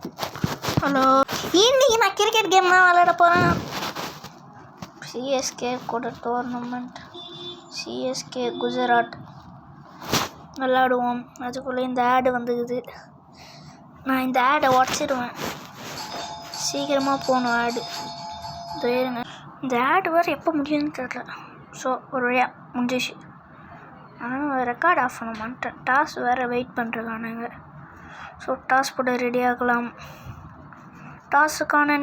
Hello, இன்னைக்கு நான் cricket game தான் விளையாட போகிறேன். சிஎஸ்கே கூட டோர்னமெண்ட், சிஎஸ்கே குஜராத் விளாடுவோம். அதுக்குள்ளே இந்த ஆடு வந்துக்குது. நான் இந்த ஆடை உடச்சிடுவேன். சீக்கிரமாக போகணும் ஆடு. இருங்க, இந்த ஆடு வேறு எப்போ முடியும்னு தெரியல. ஸோ ஒரு வழியாக முடிஞ்சிச்சு. ஆனால் ரெக்கார்ட் ஆஃப் பண்ண மாட்டேன். டாஸ் வேறு வெயிட் பண்ணுறானுங்க. ஸோ டாஸ் போட ரெடி ஆகலாம். டாஸுக்கான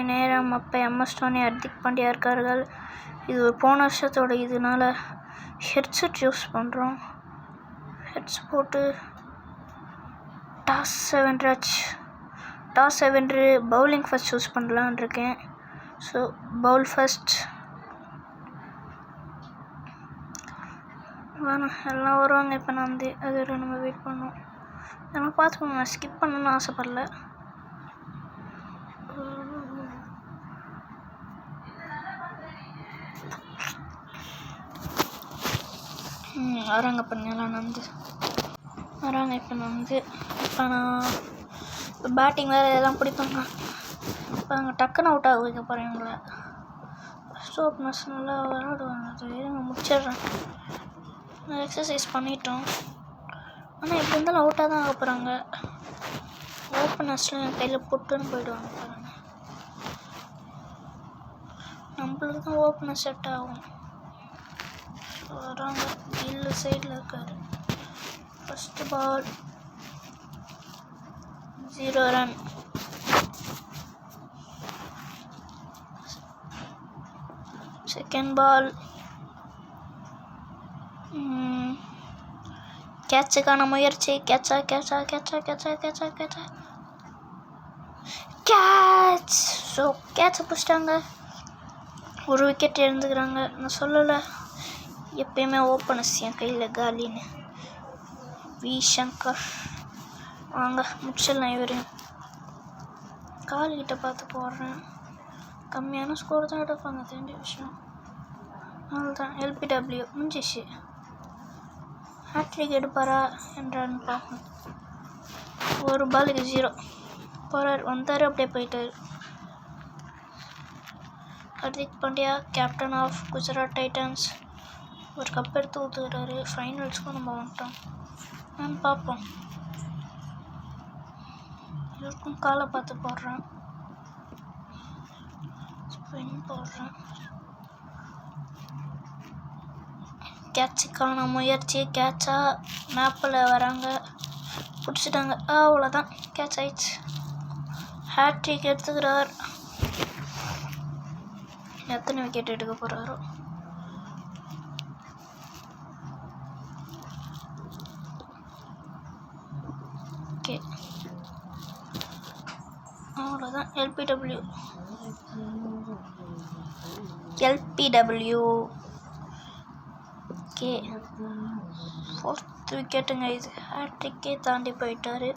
நேரம் அப்போ MS தோனி, ஹர்திக் பாண்டியா இருக்கார்கள். இது ஒரு போன வருஷத்தோட, இதனால ஹெட்செட் யூஸ் பண்ணுறோம். ஹெட்ஸ் போட்டு டாஸ் 7 பவுலிங் ஃபஸ்ட் சூஸ் பண்ணலான்னு இருக்கேன். So bowl first. எல்லாம் வருவாங்க. இப்போ நான் வந்து அது நம்ம வெயிட் பண்ணோம். இதெல்லாம் பார்த்துக்கோங்க. நான் ஸ்கிப் பண்ணணும்னு ஆசைப்படல. வராங்க பண்ணலாம் வராங்க. இப்போ நான் பேட்டிங் வேறு எல்லாம் பிடிப்பாங்க. இப்போ அங்கே டக்குன்னு அவுட் ஆக வைக்க போகிறேன். இவங்கள ஃபஸ்ட் ஓப்பனர்ஸ் நல்லா விளையாடுவாங்க. இருங்க முடிச்சிடுறேன். நான் எக்ஸசைஸ் பண்ணிட்டோம். ஆனால் எப்படி இருந்தாலும் அவுட்டாக தான் ஆக போகிறாங்க. ஓப்பனர்ஸ்லாம் என் கையில் புட்டுன்னு போயிடுவாங்க பாருங்க. நம்மளுக்கு தான் ஓப்பனர் செட் ஆகும். வராங்க. கில்லு சைடில் இருக்காரு. ஃபஸ்ட்டு பால் 0 ரன். செகண்ட் பால் கேட்சுக்கான முயற்சி. கேட்ச். ஸோ கேட்சை பிடிச்சிட்டாங்க. ஒரு விக்கெட் எழுந்துக்கிறாங்க. நான் சொல்லலை எப்பயுமே ஓப்பனர்ஸ் என் கையில் காலின்னு. வி சங்கர் வாங்க முடிச்சிடலாம். இவரையும் கால்கிட்ட பார்த்து போடுறேன். கம்மியான ஸ்கோர் தான் எடுப்பாங்க, தெரிஞ்ச விஷயம். அவ்வளோதான். LPW முடிஞ்சிச்சு. ஹேட்ரிக் எடுப்பாரா என்றான்னு பார்க்கணும். ஒரு பாலுக்கு 0 போகிறார். வந்தார், அப்படியே போயிட்டார். Hardik Pandya, captain of Gujarat Titans, ஒரு கப் எடுத்து ஊற்றுக்கிறாரு. ஃபைனல்ஸ்க்கும் நம்ம வந்துட்டோம். நான் பார்ப்போம். இவருக்கும் காலை பார்த்து போடுறேன். ஸ்பின் போடுறேன். கேட்சுக்கான முயற்சி. கேட்சா மேப்பில் வராங்க. பிடிச்சிட்டாங்க. அவ்வளோதான், கேட்ச் ஆயிடுச்சு. ஹேட்ரிக் எடுத்துக்கிறார். எத்தனை விக்கெட் எடுக்க போகிறாரோ. ஓகே, அவ்வளோதான். LPW ஓகே, 4th விக்கெட்டுங்க இது. ஹேட்ரிக்கே தாண்டி போயிட்டார்.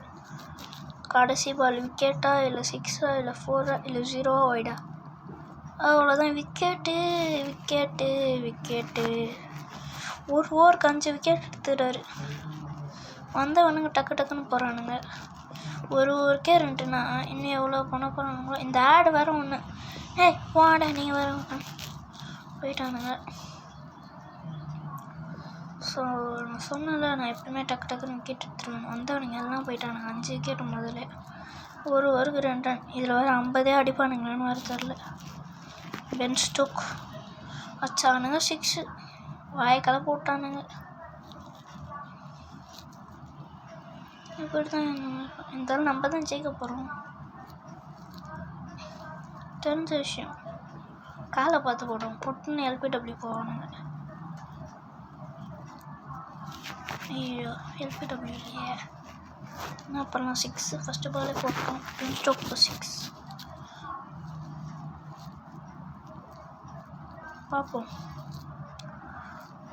கடைசி பால் விக்கெட்டா இல்லை 6ஆ இல்லை 4ஆ இல்லை 0வா ஒய்டா? அவ்வளோதான். விக்கெட்டு. ஒரு ஓவருக்கு 5 விக்கெட் எடுத்துடுறாரு. வந்தவனுங்க டக்குன்னு போகிறானுங்க. ஒரு ஓவருக்கே 2னா இன்னும் எவ்வளோ பண்ண போகிறானுங்களோ. இந்த ஆடு வேறு ஒன்று. வாடா நீங்கள் வேறு போயிட்டானுங்க. ஸோ நான் சொன்னல, நான் எப்பவுமே டக்குன்னு விக்கெட் எடுத்துருவேன். வந்தவனுங்க எல்லாம் போயிட்டானுங்க. 5 விக்கெட் முதல்ல. ஒரு ஓவருக்கு 2 ரன். இதில் வேறு 50 அடிப்பானுங்களான்னு வேறு தெரில. பென் ஸ்டோக் வச்சானுங்க 6. வாய்க்கலை போட்டானுங்க. இப்படி தான் இருந்தாலும் நம்ம தான் ஜெயிக்க போகிறோம், தெரிஞ்ச விஷயம். காலை பார்த்து போடுவோம். பொட்டுன்னு LPW போவானுங்க. ஐயோ, LPW இல்லையே. என்ன பண்ணலாம்? 6 ஃபஸ்ட்டு பாலே போட்டோம். Ben Stokes 6. பார்ப்போம்.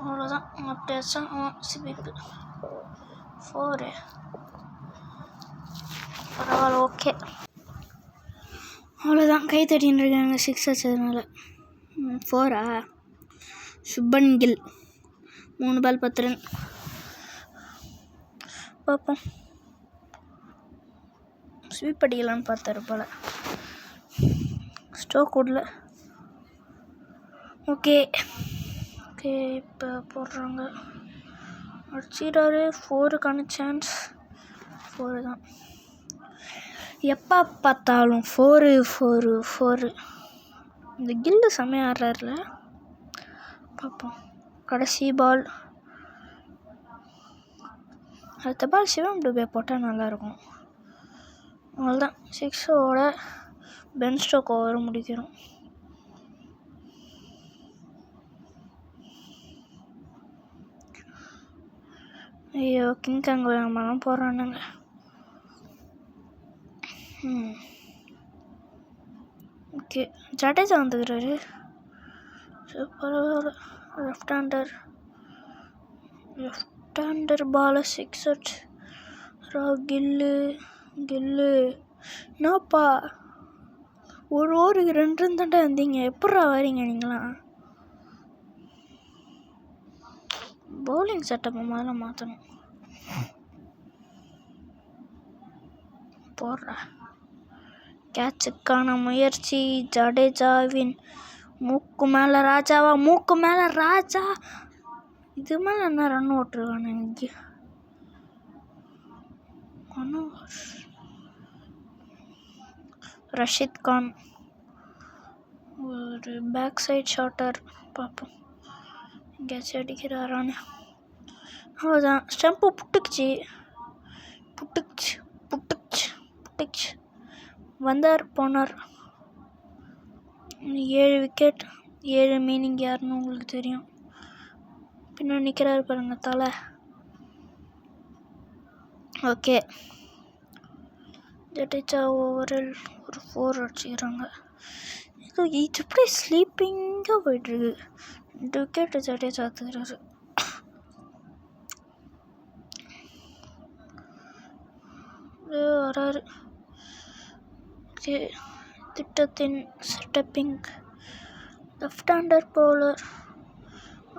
அவ்வளோதான். அப்படியாச்சா சிபிபி 4. பரவாயில்ல, ஓகே. அவ்வளோதான். கை தட்டின்னு இருக்காங்க 6 வச்சதுனால. 4ஆ? Shubman Gill 3 ball 10 run. பார்ப்போம். ஸ்வீப் அடிக்கலான்னு பார்த்தாரு போல், ஸ்ட்ரோக் விடல. ஓகே ஓகே இப்போ போடுறாங்க, அடிச்சிடாரு. 4க்கான சான்ஸ் 4 தான். எப்போ பார்த்தாலும் 4 4 4. இந்த கில்லு செம்மையாக ஆடுறாருல. பார்ப்போம். கடைசி பால், அடுத்த பால் சிவம் டுபே போட்டால் நல்லாயிருக்கும். அவ்வளோதான், 6ஓட பென் ஸ்டோக் ஓவர் முடிக்கிறோம். ஐயோ கிங்காங் விளாட்லாம் போகிறானுங்க. ஓகே ஜடேஜா வந்துக்கிறாரு. பரவாயில்ல. லெஃப்ட் ஹேண்டர் பாலை 6 அடிச்சு. கில்லு என்னப்பா ஒரு ஓவருக்கு 2 ரன் தாண்டா இருந்தீங்க, எப்பட்றா வரீங்க நீங்களாம்? பவுலிங் செட்டப்பை முதல்ல மாற்றணும். போடுற கேட்சுக்கான முயற்சி ஜடேஜாவின் மூக்கு மேலே ராஜாவா, மூக்கு மேலே ராஜா. இது மேலே என்ன ரன் ஓட்டுருவானு எனக்கு. ரஷீத் கான் ஒரு பேக் சைட் ஷாட்டர், பார்ப்போம் எங்கேயாச்சும் அடிக்கிறாரான்னு. அவ்வளோதான், ஸ்டெம்பு புட்டுக்குச்சு. வந்தார் போனார். 7 விக்கெட். 7 மீனிங் யாருன்னு உங்களுக்கு தெரியும். பின்ன நிற்கிறாரு பாருங்க தலை. ஓகே ஜடேஜா ஓவரில் ஒரு 4 அடிச்சுக்கிறாங்க. இது இப்படி ஸ்லீப்பிங்காக போயிட்டுருக்கு. 2 விக்கெட் ஜடேஜா எடுத்துக்கிறாரு. வராரு. திட்டத்தின் செட்டப்பிங். லெஃப்ட் ஹேண்டர் பவுலர்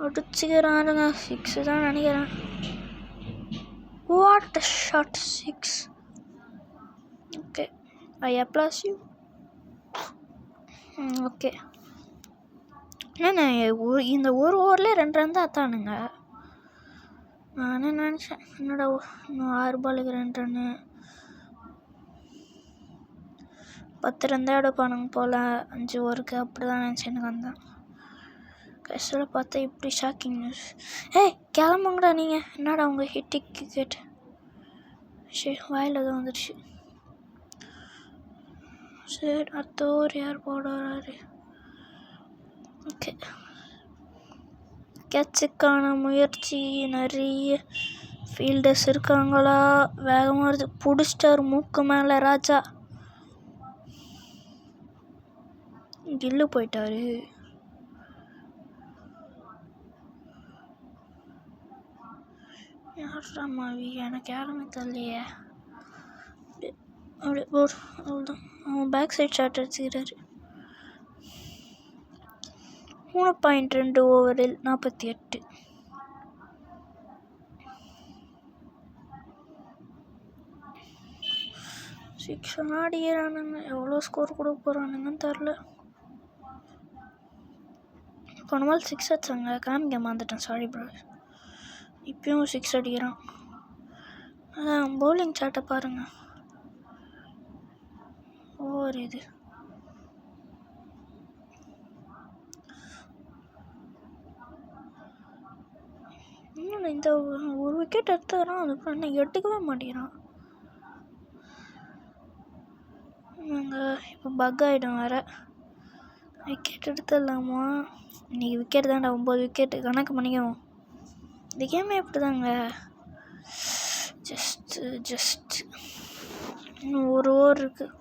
அடிச்சுக்கிறானுங்க. 6 தான் நினைக்கிறேன். What shot, 6. Okay I applause you. Okay என்னண்ணே இந்த ஒரு ஓவர்லேயே 2 ரன் தான் அத்தானுங்க. நான் நினச்சேன் என்னடா இன்னும் 6 பாலுக்கு 2 ரன்னு, 10 ரன் தான் எடுப்பானுங்க போல் 5 ஓவருக்கு, அப்படி தான் நினச்சேன். எனக்கு வந்தேன் கடைசியில் பார்த்தா இப்படி ஷாக்கிங் நியூஸ். ஏய் கிளம்புங்கடா நீங்கள், என்னடா உங்கள் ஹிட்டிக் கிரிக்கெட். சரி வாயில் தான் வந்துடுச்சு. சரி அடுத்த ஓவர் யார் போட வராரு? ஓகே கேட்சுக்கான முயற்சி. நிறைய ஃபீல்டர்ஸ் இருக்காங்களா? வேகமாக வருது, பிடிச்சிட்டார் மூக்கு மேலே ராஜா. கில்லு போயிட்டாரு. யாரா மாவி, எனக்கு யாருமே தெரியலையே. அப்படி போடு, அவ்வளோதான். அவன் பேக் சைட் ஷாட் அடிச்சுக்கிறாரு. 3.2 ஓவரில் 48. சிக்ஸ் ஆடிக்கிறானுங்க. எவ்வளோ ஸ்கோர் கொடுக்க போகிறானுங்கன்னு தெரில. போன நாள் 6 அடிச்சாங்க, காமிக்க மாந்துட்டேன், சாரி ப்ரோ. இப்பயும் 6 அடிக்கிறான். அதான் பவுலிங் சாட்டை பாருங்க. ஓவர் இது. இன்னும் இந்த ஒரு விக்கெட் எடுத்துக்கிறான், அதுக்கப்புறம் என்ன எடுக்கவே மாட்டேங்கிறான். இப்போ பக் ஆகிடும் வேறு. விக்கெட் எடுத்துடலாமா? இன்றைக்கி விக்கெட் தான்டா, 9 விக்கெட்டு கணக்கு பண்ணிக்கும். இந்த கேமே எப்படி தாங்க. ஜஸ்ட் இன்னும் ஒரு ஓவர் இருக்குது.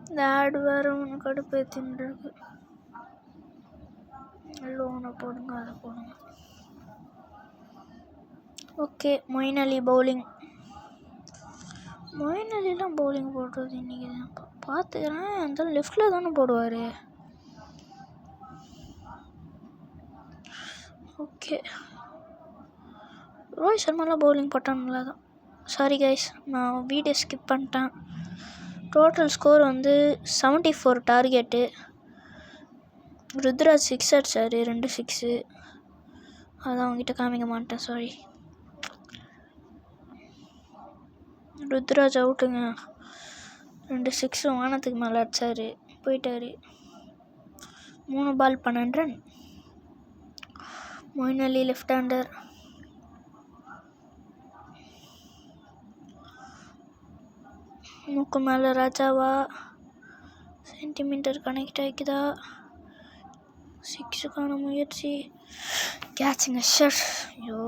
இந்த ஆடு வேறு ஒன்று கடுப்பு ஏற்றின்னு ஒன்று போடுங்க, அதை போடுங்க. ஓகே மொயின் அலி பவுலிங். மொயின் அலிலாம் பவுலிங் போடுறது இன்றைக்கி தான் பார்த்துக்கிறேன். அந்த லெஃப்டில் தானே போடுவார். ஓகே ரோஹித் சர்மாலாம் பவுலிங் போட்டால் நல்லா தான். சாரி கைஸ், நான் வீடியோ ஸ்கிப் பண்ணிட்டேன். டோட்டல் ஸ்கோர் வந்து 74 டார்கெட்டு. ருத்ராஜ் 6 அடிச்சார், 2 6. அதான் அவங்ககிட்ட காமிக்க மாட்டேன், சாரி. ருத்ராஜ் அவுட்டுங்க. 2 6 வானத்துக்கு மேலே அடிச்சார், போயிட்டார். 3 பால் 12 ரன். மொயின் அலி லெஃப்ட் ஹேண்டர். மூக்கு மேலே ராஜாவா, சென்டிமீட்டர் கனெக்ட் ஆகிக்குதா? 6க்கான முயற்சி, கேட்சிங்க ஷட். ஐயோ,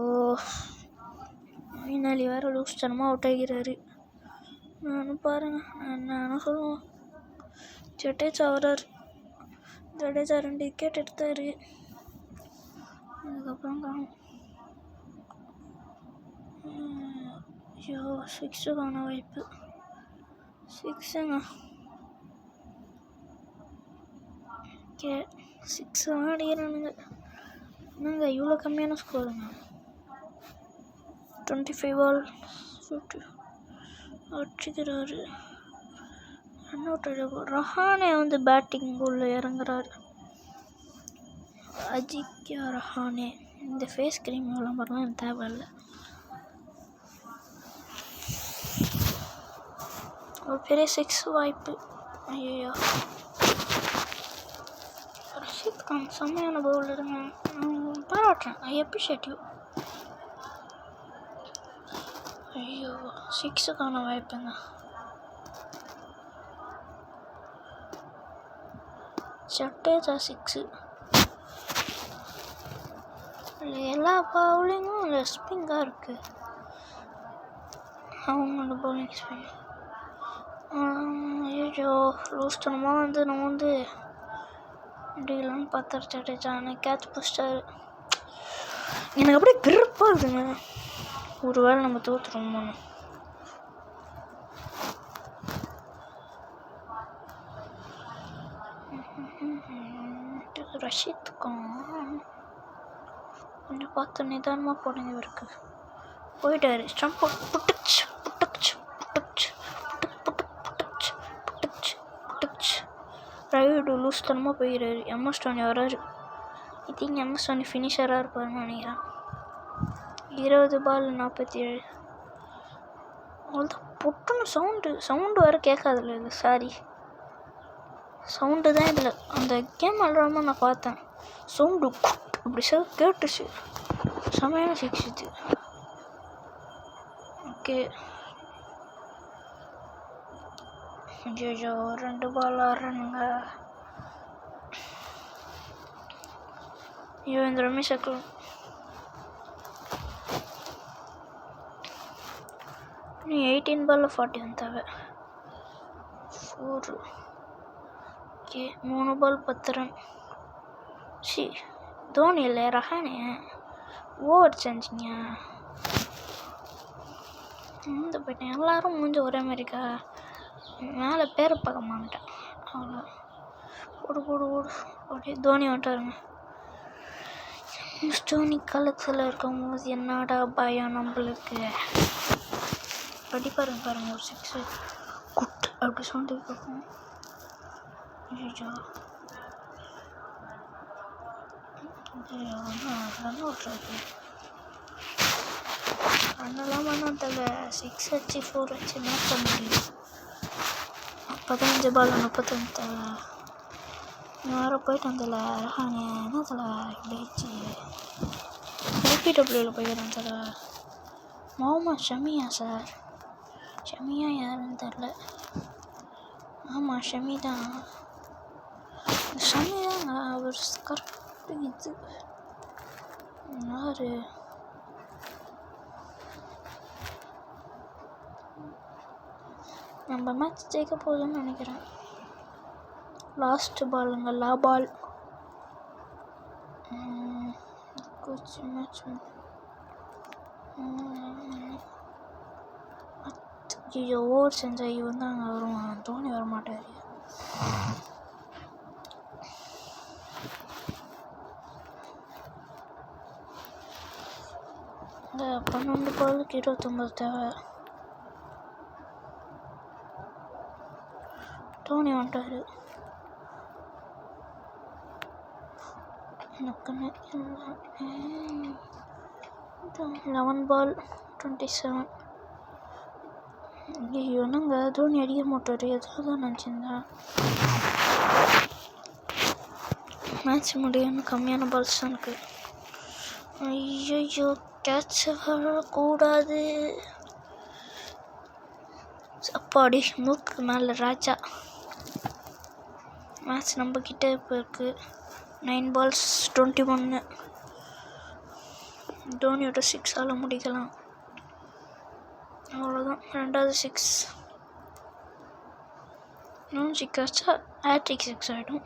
மொயின் அலி வேறு லூஸ் தனமாக அவுட் ஆகிறாரு. நானும் பாருங்கள், நானும் சொல்லுவோம். ஜடேஜா வர்றார். ஜடேஜா 2 விக்கெட் எடுத்தார். அதுக்கப்புறம் காணும். ஐயோ, 6க்கான வாய்ப்பு. 6ங்க. ஓகே, 6 ஆடிக்கிறானுங்க. என்னங்க இவ்வளோ கம்மியான ஸ்கோருங்க? 25 பால் 50 அடிச்சுக்கிறாரு. Run out. ரஹானே வந்து பேட்டிங் உள்ள இறங்குறாரு. அஜிக்யா ரஹானே. இந்த ஃபேஸ் க்ரீம் விளம்பரம்லாம் எனக்கு தேவையில்லை. ஒரு பெரிய 6 வாய்ப்பு. ஐயோ, ரஷீத் கான் செம்மையான பவுலருங்க. பாராட்டுறேன், ஐ அப்ரிஷியேட் யூ. ஐயோ, 6க்கான வாய்ப்புங்க. ஜடேஜா 6. எல்லா பவுலிங்கும் இல்லை ஸ்பிங்காக இருக்குது. அவங்களோட பவுலிங் ஸ்பின். ஐயோ, லூஸ் தனமாக வந்து நம்ம வந்து முடியலன்னு பார்த்தாரு ஜடேஜா. கேட்ச் பிடிச்சிட்டாரு. எனக்கு அப்படியே விருப்பாக இருக்குங்க. ஒரு வேளை நம்ம தோற்றுருவோம். ரஷீத் கான் கொஞ்சம் பார்த்து நிதானமாக போடுங்க. இவருக்கு போயிட்டாரு. ஸ்டம்ப் புட்டுச்சு புட்டுச்சு புட்டுச்சு புட்டுச்சு புட்டுச்சு புட்டுச்சு. ரைடு லூஸ் தனமாக போயிடுறாரு. எம்எஸ் டோனி வர்றாரு. ஐ திங்க் எம்எஸ் டோனி ஃபினிஷராக இருப்பாருன்னு நினைக்கிறேன். 20 பால் 47. அவ்வளோதான். பொட்டுன்னு சவுண்டு வேறு கேட்காதுல்ல இது. சாரி, சவுண்டு தான் இதில். அந்த கேம் விளாடாம நான் பார்த்தேன். சவுண்டு அப்படி கேட்டுச்சு. செமையான 6 இது. ஓகே. ஐயோ, 2 பால் ஆடுறானுங்க. ஐயோ, இந்த ரமேஷ் அக்கல் 18 பாலில் 41 தேவை. 4. Okay, 3 ball 10 run. தோனி இல்லை, ரஹானே ஓவர் செஞ்சிங்க. இந்த போயிட்டேன். எல்லோரும் மூஞ்சி ஒரே மாதிரிக்கா. மேலே பேரை பார்க்க மாட்டேன். அவ்வளோ ஓடு ஓடு ஓடு. அப்படியே தோனி வந்துட்டாருங்க. தோனி களத்தில் இருக்கும் போது என்னடா பயம் நம்மளுக்கு. படிப்பாருங்க பாருங்க, ஒரு 6 குட் அப்படி சொல்லிட்டு கேட்கும். ஐயோ, ரன் அவுட்ருக்கு. ரன்னெல்லாம் பண்ணால் தேவை. 6 அடிச்சு 4 அடிச்சு மேட்ச் பண்ண முடியும். 15 பால் 35 தேவை. வேறு போயிட்டு வந்ததில்ல ரஹானே. என்ன தலை இப்படி ஆயிடுச்சு? LPWவில் போய்க்கிறேன் தலை. முகமது ஷமியா சார். ஷமியா யாருன்னு தெரில. ஆமாம், ஷமி தான். ஷமி தாங்க அவர். கரெக்டு இது யார்? நம்ம மேட்ச் ஜெயிக்க போகுதுன்னு நினைக்கிறேன். லாஸ்ட் பாலுங்க, லா பால். மேட்ச் ஐயோ, ஓவர் செஞ்சால் இவன் தான் அங்கே வருவான். தோனி வர மாட்டார். இந்த 12 பாலுக்கு 29 தேவை. தோனி வந்துட்டார். 11 ball 27. ஐயோ என்னங்க தோனி அடிக்க மாட்டார், எதாவது தான் நினச்சிருந்தேன். மேட்ச் முடியும்னு கம்மியான பால்ஸ் தான் இருக்குது. ஐயோ கேட்ச் வரக்கூடாது. அப்பாடி மூக்கு மேலே ராஜா. மேட்ச் நம்ம கிட்டே இப்போ இருக்குது. 9 balls 21. தோனியோட 6 முடிக்கலாம். அவ்வளோதான், 2வது 6. இன்னும் 6 ஆச்சா ஹேட்ரிக் 6 ஆகிடும்.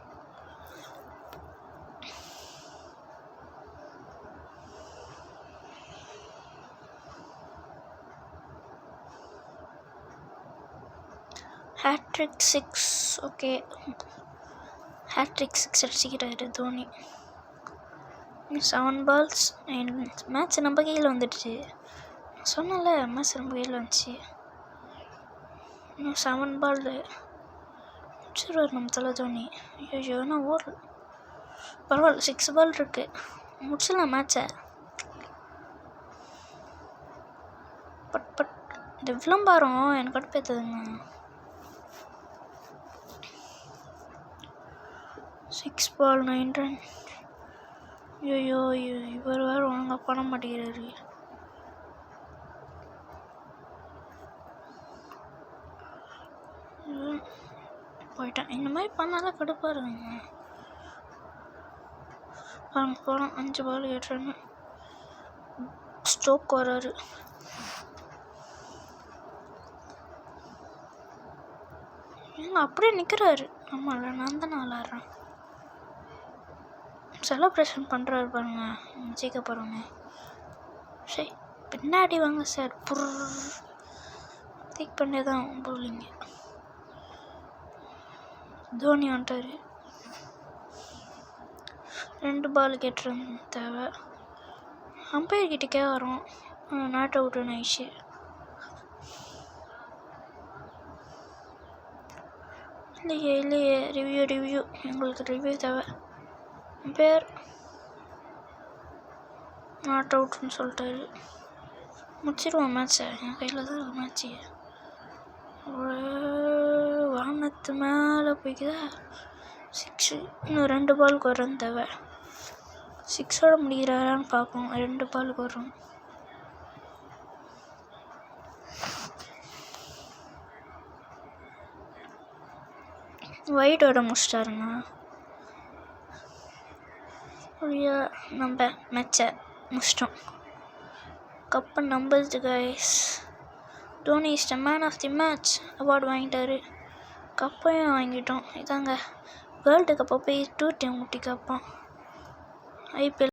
ஹேட்ரிக் 6. ஓகே, ஹேட்ரிக் 6 அடிச்சுக்கிறாரு தோனி. 7 balls 9 runs. மேட்ச் நம்ம கையில் வந்துடுச்சு. சொன்னல மேட்ச் நம்ம கையில் வந்துச்சு. இன்னும் 7 ball முடிச்சிடுவார் நம்ம தலை தோனி. ஐயோ நான் ஓடல, பரவாயில்ல 6 ball இருக்குது, முடிச்சிடலாம் மேட்சை. பட் இந்த விளம்பரம் எனக்கு அடுப்பேற்றுதுங்க. 6 ball 9 runs. ஐயோ இவர் வேறு ஒழுங்காக பண்ண மாட்டேங்கிறாரு. போயிட்டேன். இந்த மாதிரி பண்ணாலும் கடுப்பாக இருக்குங்க. போகிறோம் 5 ball 8 run. ஸ்டோக் வராரு. ஏங்க அப்படியே நிற்கிறாரு. ஆமாம்ல, நான் தானே விளாட்றேன். செலப்ரேஷன் பண்ணுறாரு பாருங்க ஜெயிக்க போகிறோன்னு. சரி பின்னாடி வாங்க சார். திக் பண்ணி தான் போலிங்க. தோனி வந்துட்டார். 2 ball 8 run தேவை. அம்பையர் கிட்டக்கே வரும். நாட் அவுட்டுன்னு ஆயிடுச்சு. இல்லையே ரிவ்யூ எங்களுக்கு ரிவ்யூ தேவை. அம்பையர் நாட் அவுட்னு சொல்லிட்டாரு. முடிச்சிடுவோம் மேட்ச்சை. என் கையில் தான் இருக்குது மேட்ச்சு. வானத்து மேலே போய்க்குதா. 6. இன்னும் 2 ball வரும் தேவை. 6ஓட முடிகிறாரான்னு பார்ப்போம். 2 ball வரும். வைடோட முடிச்சிட்டாருங்க. நம்ம மேட்சை முடிச்சிட்டோம். கப்பை நம்புது guys. Dhoni is the man of the match award வாங்கிட்டாரு. கப்பையும் வாங்கிட்டோம். இதாங்க வேர்ல்டு கப்பை போய் 2 டீம் முட்டி கப்பான். IPL